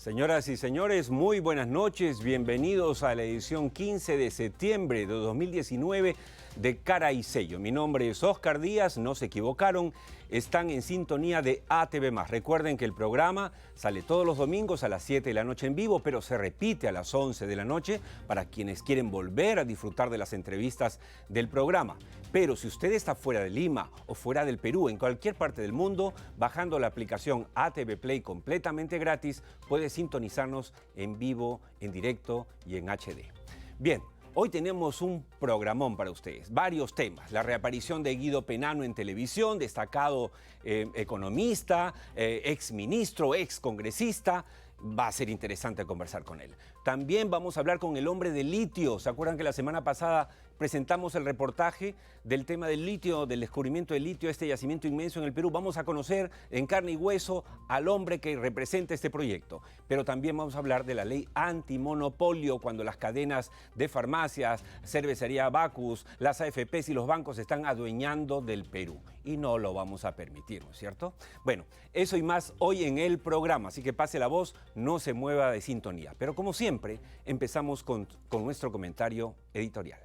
Señoras y señores, muy buenas noches. Bienvenidos a la edición 15 de septiembre de 2019 de Cara y Sello. Mi nombre es Oscar Díaz, no se equivocaron, están en sintonía de ATV+. Recuerden que el programa sale todos los domingos a las 7 de la noche en vivo, pero se repite a las 11 de la noche para quienes quieren volver a disfrutar de las entrevistas del programa. Pero si usted está fuera de Lima o fuera del Perú, en cualquier parte del mundo, bajando la aplicación ATV Play completamente gratis, puede sintonizarnos en vivo, en directo y en HD. Bien, hoy tenemos un programón para ustedes, varios temas. La reaparición de Guido Penano en televisión, destacado economista, exministro, excongresista. Va a ser interesante conversar con él. También vamos a hablar con el hombre del litio. ¿Se acuerdan que la semana pasada presentamos el reportaje del tema del litio, del descubrimiento del litio, este yacimiento inmenso en el Perú? Vamos a conocer en carne y hueso al hombre que representa este proyecto. Pero también vamos a hablar de la ley antimonopolio, cuando las cadenas de farmacias, cervecería Bacus, las AFPs y los bancos están adueñando del Perú. Y no lo vamos a permitir, ¿no es cierto? Bueno, eso y más hoy en el programa, así que pase la voz, no se mueva de sintonía. Pero como siempre, empezamos con nuestro comentario editorial.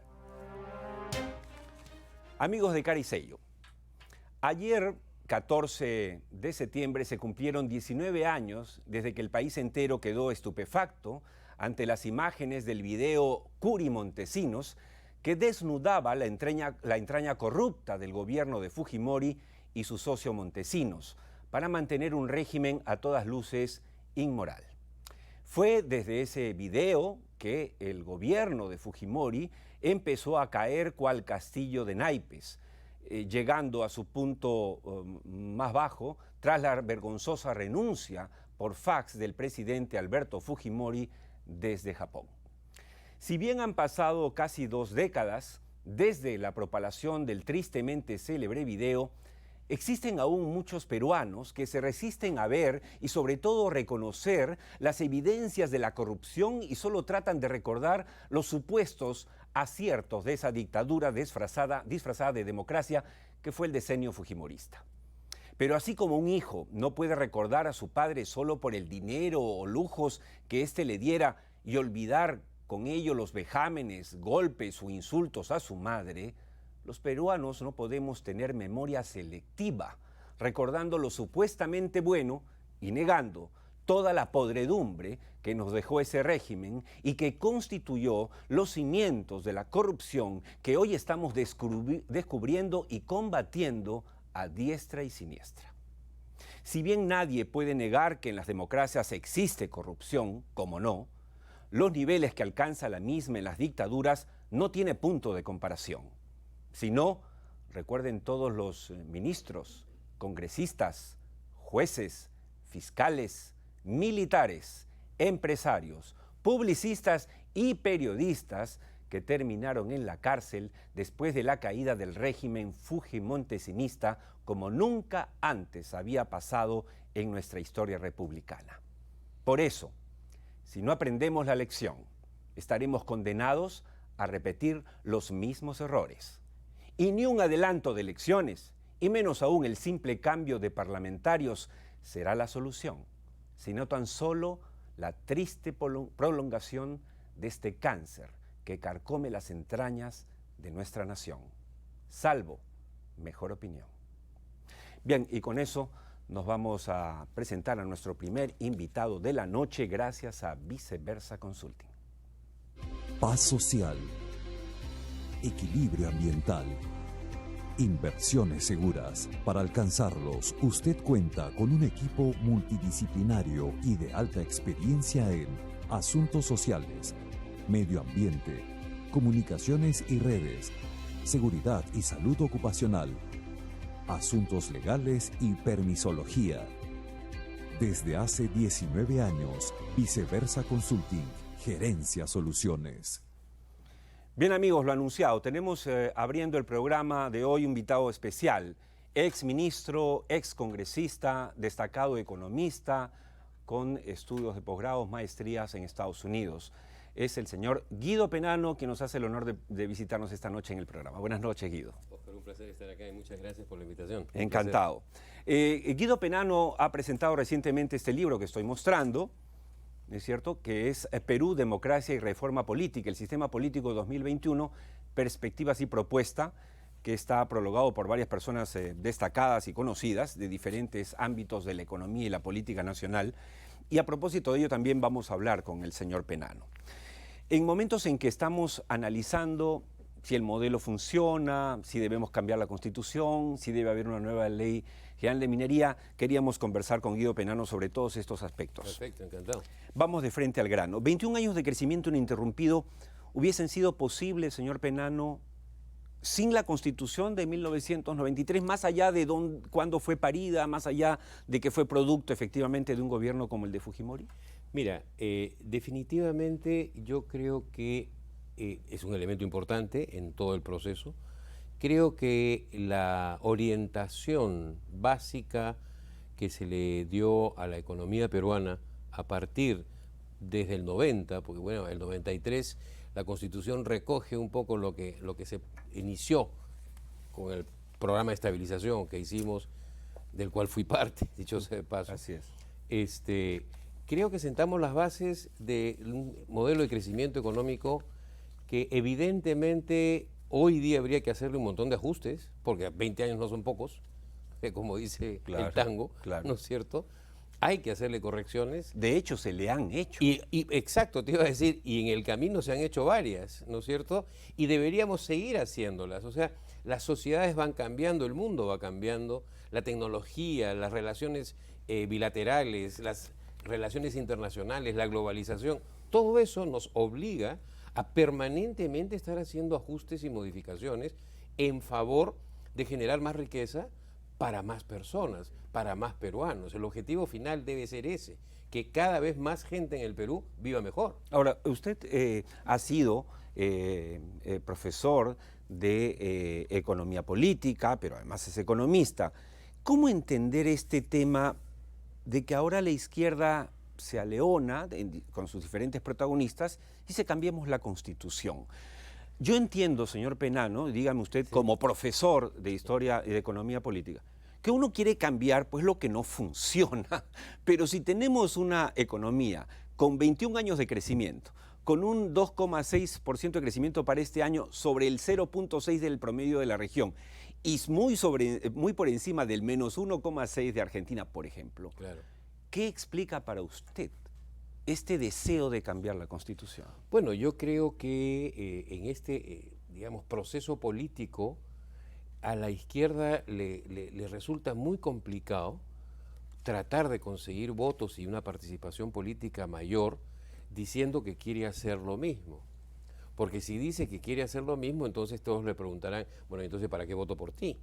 Amigos de Cara y Sello, ayer, 14 de septiembre, se cumplieron 19 años desde que el país entero quedó estupefacto ante las imágenes del video Curi Montesinos, que desnudaba la entraña corrupta del gobierno de Fujimori y su socio Montesinos, para mantener un régimen a todas luces inmoral. Fue desde ese video que el gobierno de Fujimori empezó a caer cual castillo de naipes, llegando a su punto más bajo tras la vergonzosa renuncia por fax del presidente Alberto Fujimori desde Japón. Si bien han pasado casi 2 décadas desde la propalación del tristemente célebre video, existen aún muchos peruanos que se resisten a ver y sobre todo reconocer las evidencias de la corrupción y solo tratan de recordar los supuestos aciertos de esa dictadura disfrazada de democracia que fue el decenio fujimorista. Pero así como un hijo no puede recordar a su padre solo por el dinero o lujos que éste le diera y olvidar con ello los vejámenes, golpes o insultos a su madre, los peruanos no podemos tener memoria selectiva, recordando lo supuestamente bueno y negando toda la podredumbre que nos dejó ese régimen y que constituyó los cimientos de la corrupción que hoy estamos descubriendo y combatiendo a diestra y siniestra. Si bien nadie puede negar que en las democracias existe corrupción, como no, los niveles que alcanza la misma en las dictaduras no tiene punto de comparación. Si no, recuerden todos los ministros, congresistas, jueces, fiscales, militares, empresarios, publicistas y periodistas que terminaron en la cárcel después de la caída del régimen fujimontesinista como nunca antes había pasado en nuestra historia republicana. Por eso, si no aprendemos la lección, estaremos condenados a repetir los mismos errores. Y ni un adelanto de elecciones, y menos aún el simple cambio de parlamentarios, será la solución, sino tan solo la triste prolongación de este cáncer que carcome las entrañas de nuestra nación. Salvo mejor opinión. Bien, y con eso nos vamos a presentar a nuestro primer invitado de la noche gracias a Viceversa Consulting. Paz social, equilibrio ambiental, inversiones seguras. Para alcanzarlos, usted cuenta con un equipo multidisciplinario y de alta experiencia en asuntos sociales, medio ambiente, comunicaciones y redes, seguridad y salud ocupacional, asuntos legales y permisología. Desde hace 19 años, Viceversa Consulting, Gerencia Soluciones. Bien amigos, lo anunciado, tenemos abriendo el programa de hoy un invitado especial, ex ministro, ex congresista, destacado economista, con estudios de posgrados, maestrías en Estados Unidos. Es el señor Guido Penano, quien nos hace el honor de visitarnos esta noche en el programa. Buenas noches, Guido. Oscar, un placer estar acá y muchas gracias por la invitación. Encantado. Guido Penano ha presentado recientemente este libro que estoy mostrando, ¿no es cierto?, que es Perú, Democracia y Reforma Política, el Sistema Político 2021, Perspectivas y Propuesta, que está prologado por varias personas destacadas y conocidas de diferentes ámbitos de la economía y la política nacional. Y a propósito de ello también vamos a hablar con el señor Penano. En momentos en que estamos analizando si el modelo funciona, si debemos cambiar la Constitución, si debe haber una nueva ley general de minería, queríamos conversar con Guido Penano sobre todos estos aspectos. Perfecto, encantado. Vamos de frente al grano. 21 años de crecimiento ininterrumpido hubiesen sido posibles, señor Penano, sin la Constitución de 1993, más allá de cuándo fue parida, más allá de que fue producto efectivamente de un gobierno como el de Fujimori? Mira, definitivamente yo creo que es un elemento importante en todo el proceso. Creo que la orientación básica que se le dio a la economía peruana a partir desde el 90, porque bueno, el 93 la Constitución recoge un poco lo que se inició con el programa de estabilización que hicimos, del cual fui parte, dicho sea de paso. Así es. Creo que sentamos las bases de un modelo de crecimiento económico que evidentemente hoy día habría que hacerle un montón de ajustes, porque 20 años no son pocos, como dice el tango, ¿no es cierto? Hay que hacerle correcciones. De hecho, se le han hecho. Y exacto, te iba a decir, y en el camino se han hecho varias, ¿no es cierto? Y deberíamos seguir haciéndolas. O sea, las sociedades van cambiando, el mundo va cambiando, la tecnología, las relaciones bilaterales, las relaciones internacionales, la globalización, todo eso nos obliga a permanentemente estar haciendo ajustes y modificaciones en favor de generar más riqueza para más personas, para más peruanos. El objetivo final debe ser ese, que cada vez más gente en el Perú viva mejor. Ahora, usted ha sido profesor de economía política, pero además es economista. ¿Cómo entender este tema de que ahora la izquierda se aleona con sus diferentes protagonistas y se cambiemos la Constitución? Yo entiendo, señor Penano, dígame usted, sí, como profesor de Historia y de Economía Política, que uno quiere cambiar pues lo que no funciona, pero si tenemos una economía con 21 años de crecimiento, con un 2,6% de crecimiento para este año sobre el 0,6% del promedio de la región, y muy por encima del menos 1,6% de Argentina, por ejemplo, claro, ¿qué explica para usted este deseo de cambiar la Constitución? Bueno, yo creo que en este, digamos, proceso político, a la izquierda le resulta muy complicado tratar de conseguir votos y una participación política mayor diciendo que quiere hacer lo mismo. Porque si dice que quiere hacer lo mismo, entonces todos le preguntarán, bueno, entonces ¿para qué voto por ti?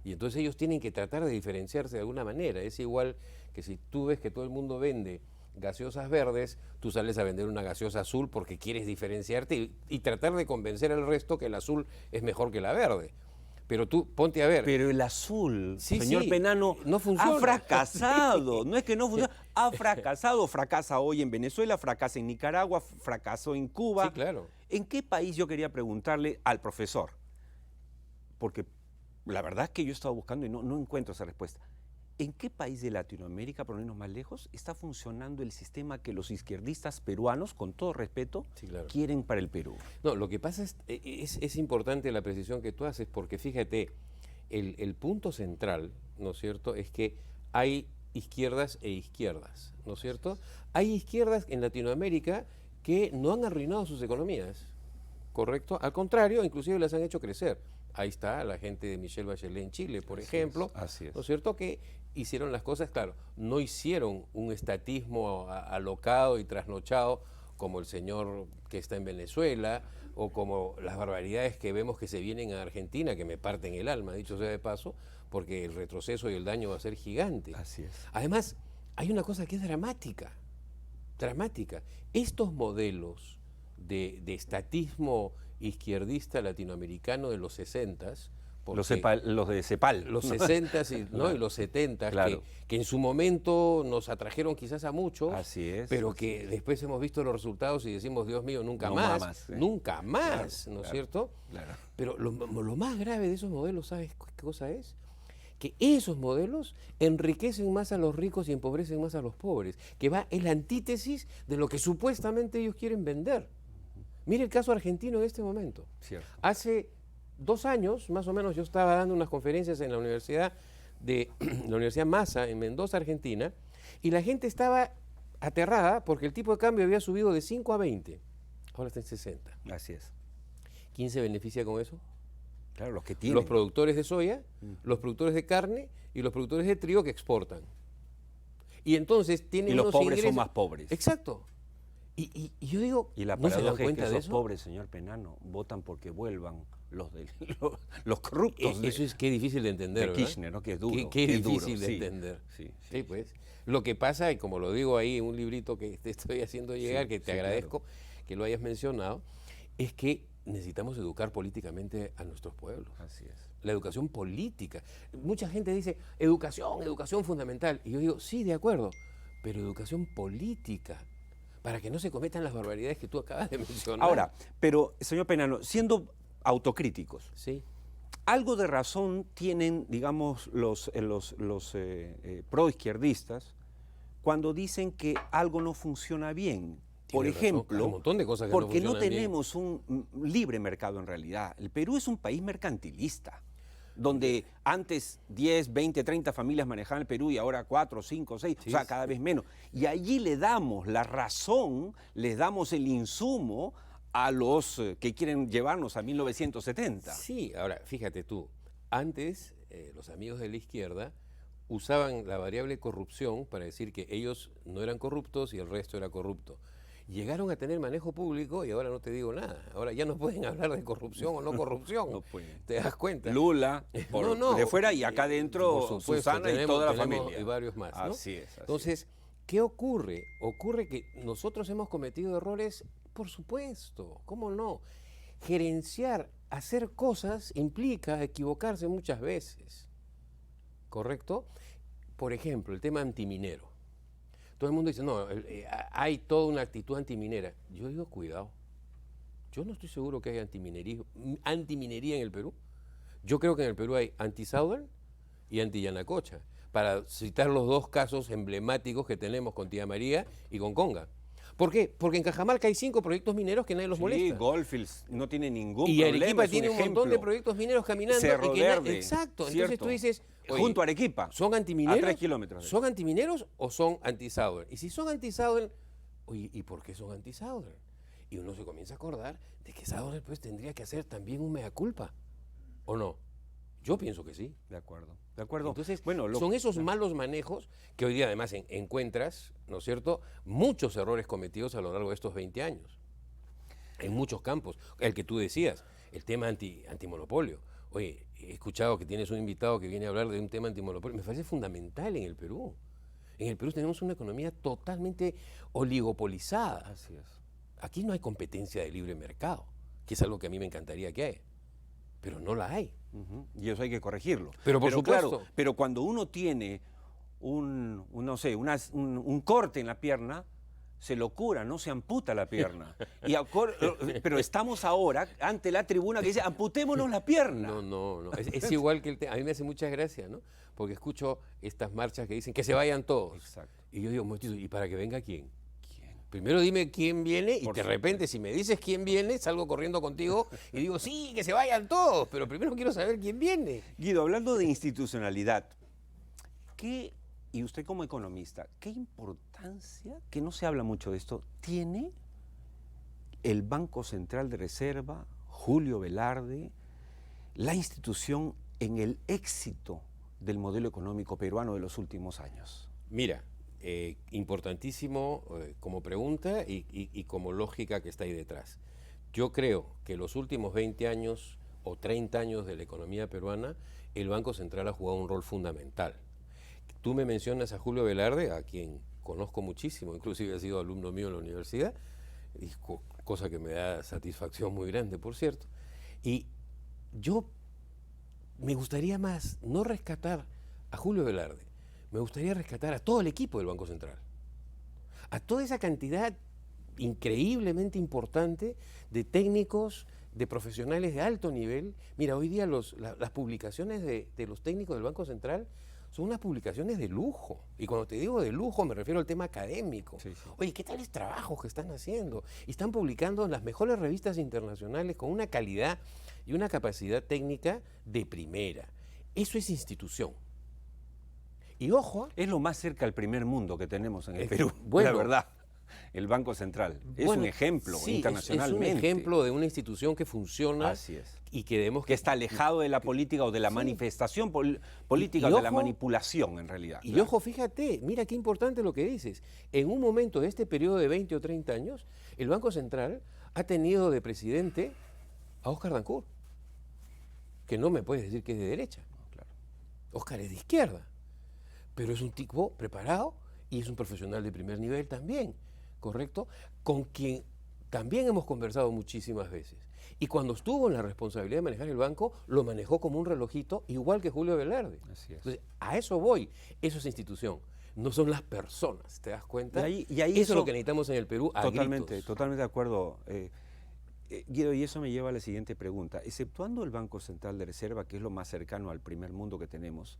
Y entonces ellos tienen que tratar de diferenciarse de alguna manera. Es igual que si tú ves que todo el mundo vende gaseosas verdes, tú sales a vender una gaseosa azul porque quieres diferenciarte y tratar de convencer al resto que el azul es mejor que la verde. Pero tú ponte a ver. Pero el azul, sí, señor Penano, no funciona. Ha fracasado. No es que no funciona, ha fracasado. Fracasa hoy en Venezuela, fracasa en Nicaragua, fracasó en Cuba. Sí, claro. ¿En qué país, yo quería preguntarle al profesor? Porque la verdad es que yo he estado buscando y no encuentro esa respuesta. ¿En qué país de Latinoamérica, por lo menos más lejos, está funcionando el sistema que los izquierdistas peruanos, con todo respeto, sí, claro, quieren para el Perú? No, lo que pasa es importante la precisión que tú haces, porque fíjate, el punto central, ¿no es cierto?, es que hay izquierdas e izquierdas, ¿no es cierto? Hay izquierdas en Latinoamérica que no han arruinado sus economías, ¿correcto? Al contrario, inclusive las han hecho crecer. Ahí está la gente de Michelle Bachelet en Chile, por ejemplo, así es. ¿No es cierto?, que hicieron las cosas, claro, no hicieron un estatismo alocado y trasnochado como el señor que está en Venezuela o como las barbaridades que vemos que se vienen a Argentina, que me parten el alma, dicho sea de paso, porque el retroceso y el daño va a ser gigante. Así es. Además, hay una cosa que es dramática. Estos modelos de estatismo izquierdista latinoamericano de los 60s, los de CEPAL. Los 60s y, ¿no? y los 70s, claro, que en su momento nos atrajeron quizás a muchos, así es, pero que después hemos visto los resultados y decimos, Dios mío, nunca más, nunca más, claro, ¿no es cierto? Claro. Pero lo más grave de esos modelos, ¿sabes qué cosa es? que esos modelos enriquecen más a los ricos y empobrecen más a los pobres, que es la antítesis de lo que supuestamente ellos quieren vender. Mire el caso argentino en este momento. Cierto. Hace 2 años, más o menos, yo estaba dando unas conferencias en la Universidad Massa, en Mendoza, Argentina, y la gente estaba aterrada porque el tipo de cambio había subido de 5 a 20. Ahora está en 60. Así es. ¿Quién se beneficia con eso? Claro, los que tienen. Los productores de soya, los productores de carne y los productores de trigo que exportan. Y entonces tienen Y los unos pobres ingresos. son más pobres. Exacto. Y yo digo, Y la ¿no se dan paradoja es que cuenta de esos eso? pobres, señor Penano, votan porque vuelvan los corruptos Eso es qué difícil de entender, de ¿verdad? Kirchner, ¿no? Que es duro. Qué que es duro, difícil de sí, entender. Sí, Sí, pues. Lo que pasa, y como lo digo ahí en un librito que te estoy haciendo llegar, Sí, que te sí, agradezco que lo hayas mencionado, es que necesitamos educar políticamente a nuestros pueblos. Así es. La educación política. Mucha gente dice, educación fundamental. Y yo digo, sí, de acuerdo, pero educación política, para que no se cometan las barbaridades que tú acabas de mencionar. Ahora, pero, señor Penano, siendo autocríticos, Sí. algo de razón tienen, digamos, los proizquierdistas cuando dicen que algo no funciona bien. Por Tiene razón, hay ejemplo, un montón de cosas que porque no no funcionan bien. tenemos un libre mercado en realidad. El Perú es un país mercantilista, donde antes 10, 20, 30 familias manejaban el Perú y ahora 4, 5, 6, Sí, o sea, sí. cada vez menos. Y allí le damos la razón, les damos el insumo a los que quieren llevarnos a 1970. Sí, ahora, fíjate tú, antes los amigos de la izquierda usaban la variable corrupción para decir que ellos no eran corruptos y el resto era corrupto. Llegaron a tener manejo público y ahora no te digo nada. Ahora ya no pueden hablar de corrupción o no corrupción. No pueden. ¿Te das cuenta? Lula, por de fuera y acá por adentro supuesto, Susana y toda la tenemos familia. Y varios más, ¿no? Así es. Así Entonces, ¿qué ocurre? Ocurre que nosotros hemos cometido errores, por supuesto, ¿cómo no? Gerenciar, hacer cosas implica equivocarse muchas veces, ¿correcto? Por ejemplo, el tema antiminero. Todo el mundo dice, no, hay toda una actitud antiminera. Yo digo, cuidado. Yo no estoy seguro que haya antiminería en el Perú. Yo creo que en el Perú hay anti-Southern y anti-Yanacocha, para citar los dos casos emblemáticos que tenemos con Tía María y con Conga. ¿Por qué? Porque en Cajamarca hay 5 proyectos mineros que nadie los Sí, molesta. Goldfields no tiene ningún Y problema. Arequipa es un tiene un montón de ejemplo. proyectos mineros caminando. Cerro y que Verde, exacto. Entonces cierto. tú dices, oye, Junto a Arequipa. ¿son antimineros? A 3 kilómetros. ¿Son antimineros o son anti-Southern? Y si son anti-Southern, oye, ¿y por qué son anti-Southern? Y uno se comienza a acordar de que Southern pues tendría que hacer también un mea culpa, ¿o no? Yo pienso que sí. De acuerdo. De acuerdo. Entonces, bueno, son esos malos manejos que hoy día además encuentras, ¿no es cierto?, muchos errores cometidos a lo largo de estos 20 años. En muchos campos. El que tú decías, el tema antimonopolio. Oye, he escuchado que tienes un invitado que viene a hablar de un tema antimonopolio. Me parece fundamental en el Perú. En el Perú tenemos una economía totalmente oligopolizada. Así es. Aquí no hay competencia de libre mercado, que es algo que a mí me encantaría que haya, pero no la hay. Ujú. Y eso hay que corregirlo. Pero por supuesto. Claro, pero cuando uno tiene no sé, un corte en la pierna, se lo cura, no se amputa la pierna. Pero estamos ahora ante la tribuna que dice, amputémonos la pierna. No. Es igual que el tema. A mí me hace mucha gracia, ¿no? Porque escucho estas marchas que dicen que se vayan todos. Exacto. Y yo digo, momentito, ¿y para que venga quién? ¿Quién? Primero dime quién viene y Por de supuesto. repente si me dices quién viene, salgo corriendo contigo y digo, sí, que se vayan todos, pero primero quiero saber quién viene. Guido, hablando de institucionalidad, y usted como economista, ¿qué importancia, que no se habla mucho de esto, tiene el Banco Central de Reserva, Julio Velarde, la institución en el éxito del modelo económico peruano de los últimos años? Mira, importantísimo como pregunta y como lógica que está ahí detrás. Yo creo que los últimos 20 años o 30 años de la economía peruana, el Banco Central ha jugado un rol fundamental. Tú me mencionas a Julio Velarde, a quien conozco muchísimo, inclusive ha sido alumno mío en la universidad, y cosa que me da satisfacción muy grande, por cierto. Y yo me gustaría más no rescatar a Julio Velarde, me gustaría rescatar a todo el equipo del Banco Central, a toda esa cantidad increíblemente importante de técnicos de profesionales de alto nivel. Mira, hoy día las publicaciones de los técnicos del Banco Central son unas publicaciones de lujo. Y cuando te digo de lujo me refiero al tema académico. Sí, sí. Oye, ¿qué tales trabajos que están haciendo? Y están publicando en las mejores revistas internacionales con una calidad y una capacidad técnica de primera. Eso es institución. Y ojo, Es lo más cerca al primer mundo que tenemos en el Es- Perú, bueno. la verdad. El Banco Central. Es bueno, un ejemplo sí, internacionalmente. es un ejemplo de una institución que funciona Así es. y que debemos Que está alejado de la política o de la Sí. manifestación política, Y o de la ojo- manipulación en realidad. Y Claro. ojo, fíjate, mira qué importante lo que dices. En un momento de este periodo de 20 o 30 años, el Banco Central ha tenido de presidente a Óscar Dancourt, que no me puedes decir que es de derecha. Claro. Óscar es de izquierda, pero es un tipo preparado y es un profesional de primer nivel también, ¿correcto? Con quien también hemos conversado muchísimas veces. Y cuando estuvo en la responsabilidad de manejar el banco, lo manejó como un relojito, igual que Julio Velarde. Así es. Entonces, a eso voy. Eso es institución. No son las personas, ¿te das cuenta? Y ahí eso es eso- lo que necesitamos en el Perú a Totalmente, gritos. totalmente de acuerdo. Guido, y eso me lleva a la siguiente pregunta. Exceptuando el Banco Central de Reserva, que es lo más cercano al primer mundo que tenemos,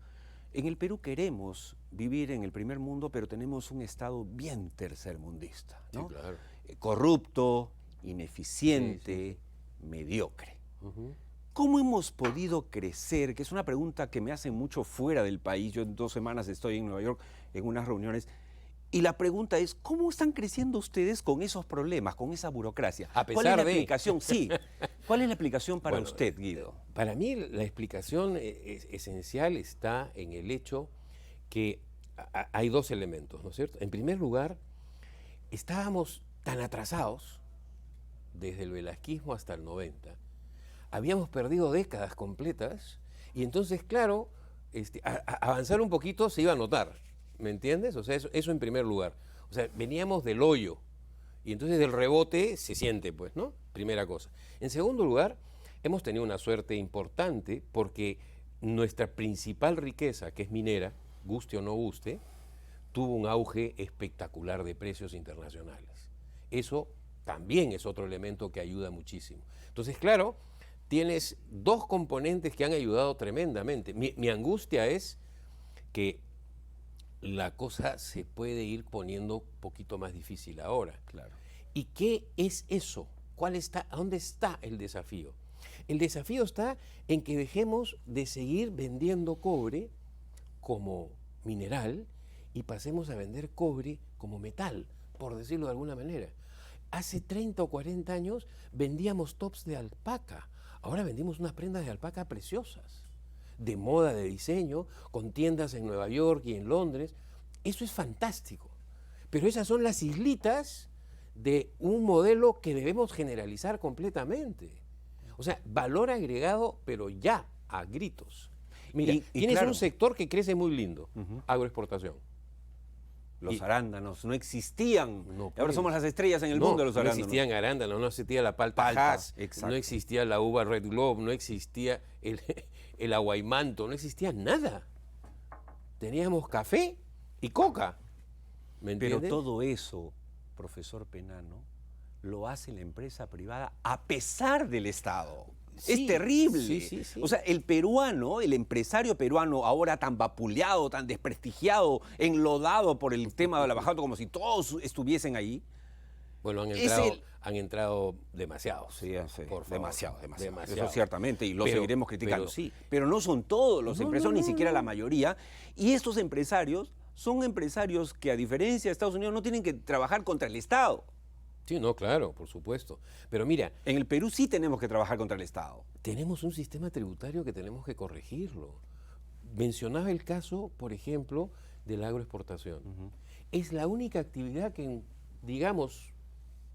en el Perú queremos vivir en el primer mundo, pero tenemos un Estado bien tercermundista, ¿no? Sí, claro. Corrupto, ineficiente, mediocre. Ujú. ¿Cómo hemos podido crecer? Que es una pregunta que me hacen mucho fuera del país. Yo en 2 semanas estoy en Nueva York en unas reuniones. Y la pregunta es, ¿cómo están creciendo ustedes con esos problemas, con esa burocracia? A ¿Cuál es pesar la de- explicación? Sí. ¿Cuál es la explicación para Bueno, usted, Guido? Para mí la explicación esencial está en el hecho que hay dos elementos, ¿no es cierto? En primer lugar, estábamos tan atrasados desde el velasquismo hasta el 90. Habíamos perdido décadas completas y entonces, claro, avanzar un poquito se iba a notar, ¿me entiendes? O sea, eso en primer lugar. O sea, veníamos del hoyo y entonces del rebote se siente, pues, ¿no? Primera cosa. En segundo lugar, hemos tenido una suerte importante porque nuestra principal riqueza, que es minera, guste o no guste, tuvo un auge espectacular de precios internacionales. Eso también es otro elemento que ayuda muchísimo. Entonces, claro, tienes dos componentes que han ayudado tremendamente. Mi angustia es que la cosa se puede ir poniendo un poquito más difícil ahora. Claro. ¿Y qué es eso? ¿A dónde está el desafío? El desafío está en que dejemos de seguir vendiendo cobre como mineral y pasemos a vender cobre como metal, por decirlo de alguna manera. Hace 30 o 40 años vendíamos tops de alpaca, ahora vendimos unas prendas de alpaca preciosas, de moda, de diseño, con tiendas en Nueva York y en Londres. Eso es fantástico, pero esas son las islitas de un modelo que debemos generalizar completamente. O sea, valor agregado, pero ya, a gritos. Mira, Y tienes claro. un sector que crece muy lindo, Ujú. agroexportación. Los Y- arándanos no existían. No, Ahora pues. somos las estrellas en el No, mundo de los no arándanos. existían arándanos, no existía la palta Palta, Hass, exacto. no existía la uva Red Globe, no existía el aguaymanto, no existía nada. Teníamos café y coca. ¿Me Pero entiendes? todo eso, profesor Penano, lo hace la empresa privada a pesar del Estado. Sí, es terrible. sí, sí, sí. O sea, el peruano, el empresario peruano, ahora tan vapuleado, tan desprestigiado, enlodado por el tema de la bajada, como si todos estuviesen ahí. Bueno, es han entrado demasiados. Sí, sí, por favor. demasiado. Eso ciertamente, y lo Pero- seguiremos criticando. pero sí. Pero no son todos los No, empresarios, no, ni no, siquiera no. la mayoría. Y estos empresarios son empresarios que, a diferencia de Estados Unidos, no tienen que trabajar contra el Estado. Sí, no, claro, por supuesto. Pero mira, En el Perú sí tenemos que trabajar contra el Estado. tenemos un sistema tributario que tenemos que corregirlo. Mencionaba el caso, por ejemplo, de la agroexportación. Es la única actividad que, digamos,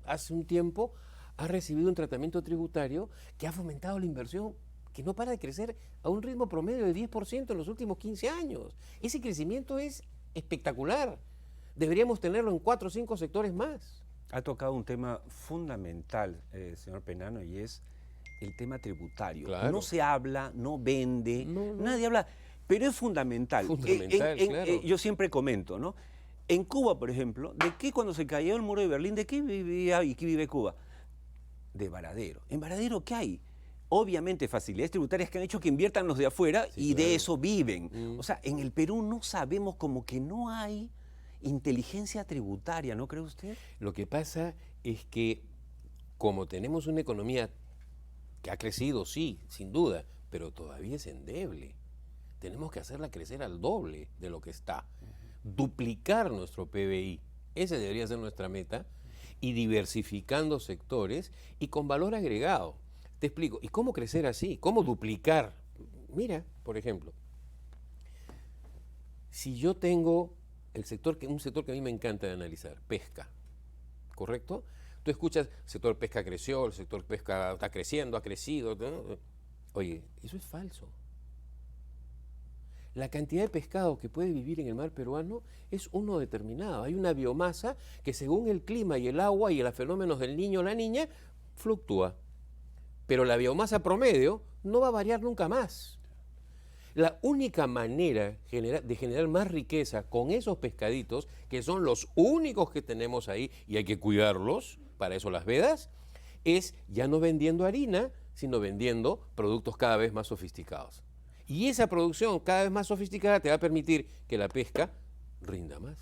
hace un tiempo ha recibido un tratamiento tributario que ha fomentado la inversión que no para de crecer a un ritmo promedio de 10% en los últimos 15 años. Ese crecimiento es espectacular. Deberíamos tenerlo en 4 o 5 sectores más. Ha tocado un tema fundamental, señor Penano, y es el tema tributario. Claro. No se habla, no vende, No, no. nadie habla, pero es fundamental. Fundamental, claro. Yo siempre comento, ¿no? En Cuba, por ejemplo, ¿de qué cuando se cayó el muro de Berlín, de qué vivía y qué vive Cuba? de Varadero. ¿En Varadero qué hay? Obviamente facilidades tributarias que han hecho que inviertan los de afuera Sí, y claro. de eso viven. O sea, en el Perú no sabemos, como que no hay inteligencia tributaria, ¿no cree usted? Lo que pasa es que como tenemos una economía que ha crecido, sí, sin duda, pero todavía es endeble. Tenemos que hacerla crecer al doble de lo que está. Duplicar nuestro PBI, esa debería ser nuestra meta, y diversificando sectores y con valor agregado. Te explico, ¿y cómo crecer así? ¿Cómo duplicar? Mira, por ejemplo, si yo tengo un sector que a mí me encanta de analizar, pesca, ¿correcto? Tú escuchas, el sector pesca creció, el sector pesca está creciendo, ha crecido. ¿No? Oye, eso es falso. La cantidad de pescado que puede vivir en el mar peruano es uno determinado. Hay una biomasa que según el clima y el agua y los fenómenos del niño o la niña, fluctúa. Pero la biomasa promedio no va a variar nunca más. La única manera de generar más riqueza con esos pescaditos, que son los únicos que tenemos ahí y hay que cuidarlos, para eso las vedas, es ya no vendiendo harina, sino vendiendo productos cada vez más sofisticados. Y esa producción cada vez más sofisticada te va a permitir que la pesca rinda más.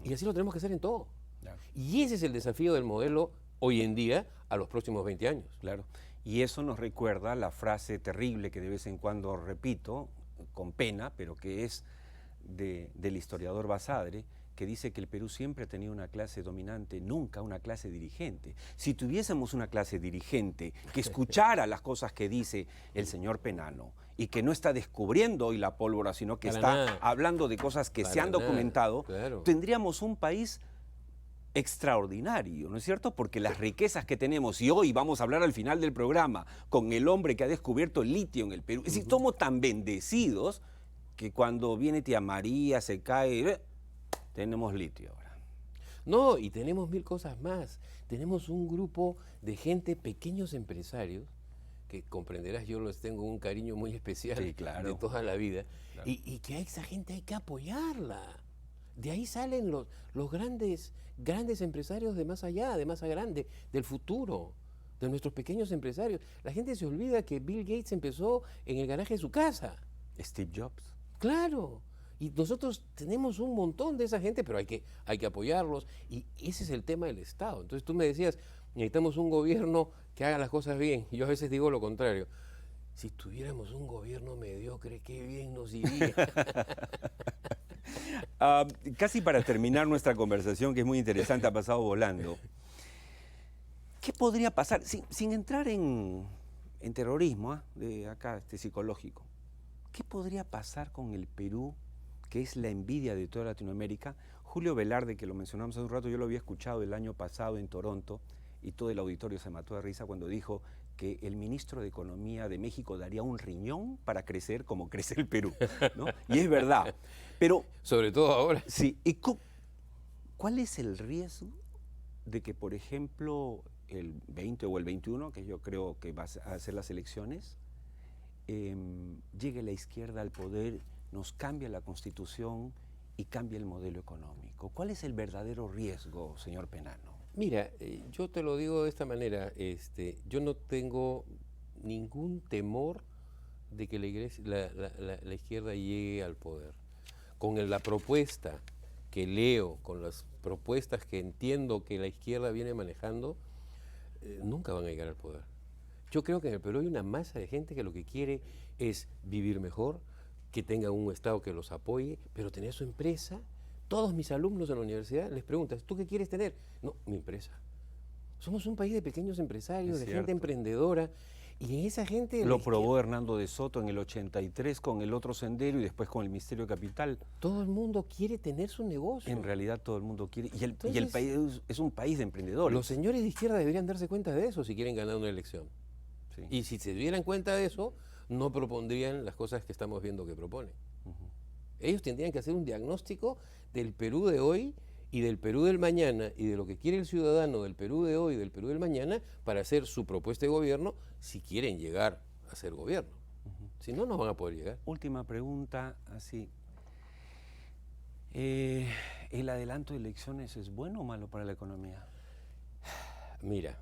Y así lo tenemos que hacer en todo. Claro. Y ese es el desafío del modelo hoy en día a los próximos 20 años. Claro. Y eso nos recuerda la frase terrible que de vez en cuando repito, con pena, pero que es del historiador Basadre, que dice que el Perú siempre ha tenido una clase dominante, nunca una clase dirigente. Si tuviésemos una clase dirigente que escuchara las cosas que dice el señor Penano y que no está descubriendo hoy la pólvora, sino que Para está nada. hablando de cosas que se Para han nada, documentado, claro. tendríamos un país extraordinario, ¿no es cierto? Porque las riquezas que tenemos, y hoy vamos a hablar al final del programa con el hombre que ha descubierto el litio en el Perú, es decir, somos tan bendecidos que cuando viene tía María, se cae, tenemos litio ahora. No, y tenemos mil cosas más. Tenemos un grupo de gente, pequeños empresarios, que comprenderás, yo los tengo un cariño muy especial Sí, claro. de toda la vida, Claro. y que a esa gente hay que apoyarla. De ahí salen los grandes empresarios de más allá, de más grande, del futuro, de nuestros pequeños empresarios. La gente se olvida que Bill Gates empezó en el garaje de su casa. Steve Jobs. Claro. Y nosotros tenemos un montón de esa gente, pero hay que apoyarlos. Y ese es el tema del Estado. Entonces tú me decías, necesitamos un gobierno que haga las cosas bien. Y yo a veces digo lo contrario. Si tuviéramos un gobierno mediocre, qué bien nos iría. Casi para terminar nuestra conversación, que es muy interesante, ha pasado volando. ¿Qué podría pasar, sin entrar en terrorismo, de acá, psicológico? ¿Qué podría pasar con el Perú, que es la envidia de toda Latinoamérica? Julio Velarde, que lo mencionamos hace un rato, yo lo había escuchado el año pasado en Toronto, y todo el auditorio se mató de risa cuando dijo que el ministro de Economía de México daría un riñón para crecer como crece el Perú, ¿no? Y es verdad. Pero, Sobre todo ahora. sí, ¿y cuál es el riesgo de que, por ejemplo, el 20 o el 21, que yo creo que va a ser las elecciones, llegue la izquierda al poder, nos cambie la Constitución y cambie el modelo económico? ¿Cuál es el verdadero riesgo, señor Penano? Mira, yo te lo digo de esta manera, yo no tengo ningún temor de que la izquierda llegue al poder. Con la propuesta que leo, con las propuestas que entiendo que la izquierda viene manejando, nunca van a llegar al poder. Yo creo que en el Perú hay una masa de gente que lo que quiere es vivir mejor, que tenga un Estado que los apoye, pero tener su empresa. Todos mis alumnos en la universidad les preguntan, ¿tú qué quieres tener? No, mi empresa. Somos un país de pequeños empresarios, de gente emprendedora, y en esa gente... Lo probó Hernando de Soto en el 83 con el otro sendero y después con el Ministerio de Capital. Todo el mundo quiere tener su negocio. En realidad todo el mundo quiere. Y el país es un país de emprendedores. Los señores de izquierda deberían darse cuenta de eso si quieren ganar una elección. Sí. Y si se dieran cuenta de eso, no propondrían las cosas que estamos viendo que proponen. Ellos tendrían que hacer un diagnóstico del Perú de hoy y del Perú del mañana y de lo que quiere el ciudadano del Perú de hoy y del Perú del mañana para hacer su propuesta de gobierno si quieren llegar a ser gobierno. Si no, no van a poder llegar. Última pregunta, así. ¿El adelanto de elecciones es bueno o malo para la economía? Mira,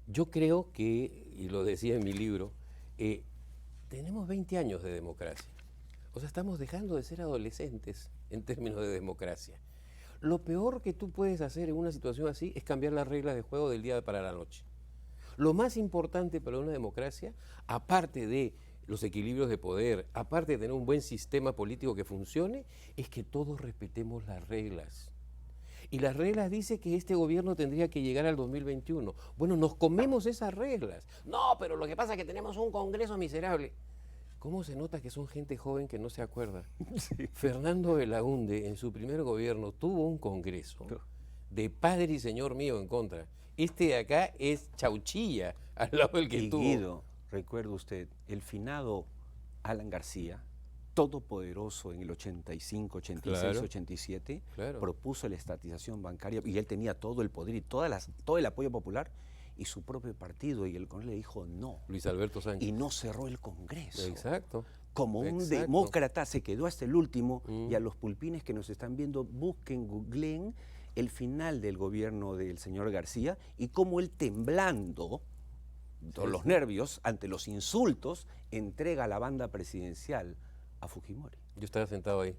Yo creo que, y lo decía en mi libro, tenemos 20 años de democracia. O sea, estamos dejando de ser adolescentes en términos de democracia. Lo peor que tú puedes hacer en una situación así es cambiar las reglas de juego del día para la noche. Lo más importante para una democracia, aparte de los equilibrios de poder, aparte de tener un buen sistema político que funcione, es que todos respetemos las reglas. Y las reglas dicen que este gobierno tendría que llegar al 2021. Bueno, nos comemos esas reglas. No, pero lo que pasa es que tenemos un Congreso miserable. ¿Cómo se nota que son gente joven que no se acuerda? Sí. Fernando Belaúnde, en su primer gobierno, tuvo un Congreso de padre y señor mío en contra. Este de acá es Chauchilla, al lado del que y tuvo. Guido, recuerda usted, el finado Alan García, todopoderoso en el 85, 86, Claro. 87, Claro. propuso la estatización bancaria y él tenía todo el poder y todo el apoyo popular y su propio partido, y el Congreso le dijo no. Luis Alberto Sánchez. Y no cerró el Congreso. Exacto. Como un Exacto. demócrata se quedó hasta el último, y a los pulpines que nos están viendo, busquen, googleen el final del gobierno del señor García y cómo él, temblando, los nervios ante los insultos, entrega la banda presidencial a Fujimori. Yo estaba sentado ahí,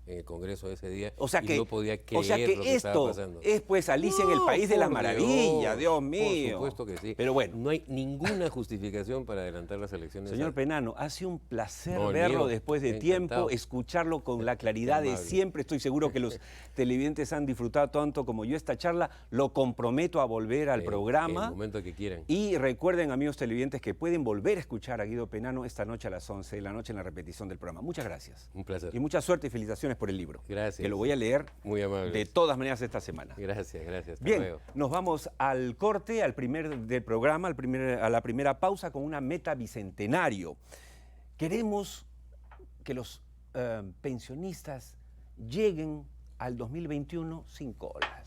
en el Congreso ese día, O sea y que, no podía creer o sea que lo que estaba esto pasando. es pues Alicia en el No, País de las por Maravillas, Dios mío. Por supuesto que sí. Pero bueno. No hay ninguna justificación para adelantar las elecciones. Señor Penano, ha sido un placer No, el verlo mío, después de encantado. tiempo, escucharlo con la claridad de amable. siempre. Estoy seguro que los televidentes han disfrutado tanto como yo esta charla. Lo comprometo a volver al En programa. el momento que quieran. Y recuerden, amigos televidentes, que pueden volver a escuchar a Guido Penano esta noche a las 11 de la noche en la repetición del programa. Muchas gracias. Un placer. Y mucha suerte y felicitaciones por el libro. Gracias. Que lo voy a leer Muy amable. de todas maneras esta semana. Gracias, gracias. Hasta Bien, luego. nos vamos al corte, al primer del programa, a la primera pausa con una meta bicentenario. Queremos que los pensionistas lleguen al 2021 sin colas.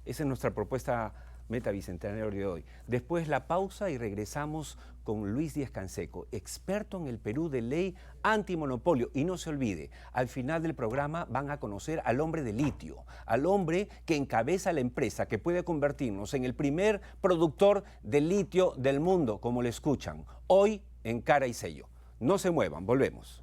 Esa es nuestra propuesta meta bicentenario de hoy. Después la pausa y regresamos con Luis Díaz-Canseco, experto en el Perú de ley antimonopolio. Y no se olvide, al final del programa van a conocer al hombre de litio, al hombre que encabeza la empresa que puede convertirnos en el primer productor de litio del mundo, como le escuchan, hoy en Cara y Sello. No se muevan, volvemos.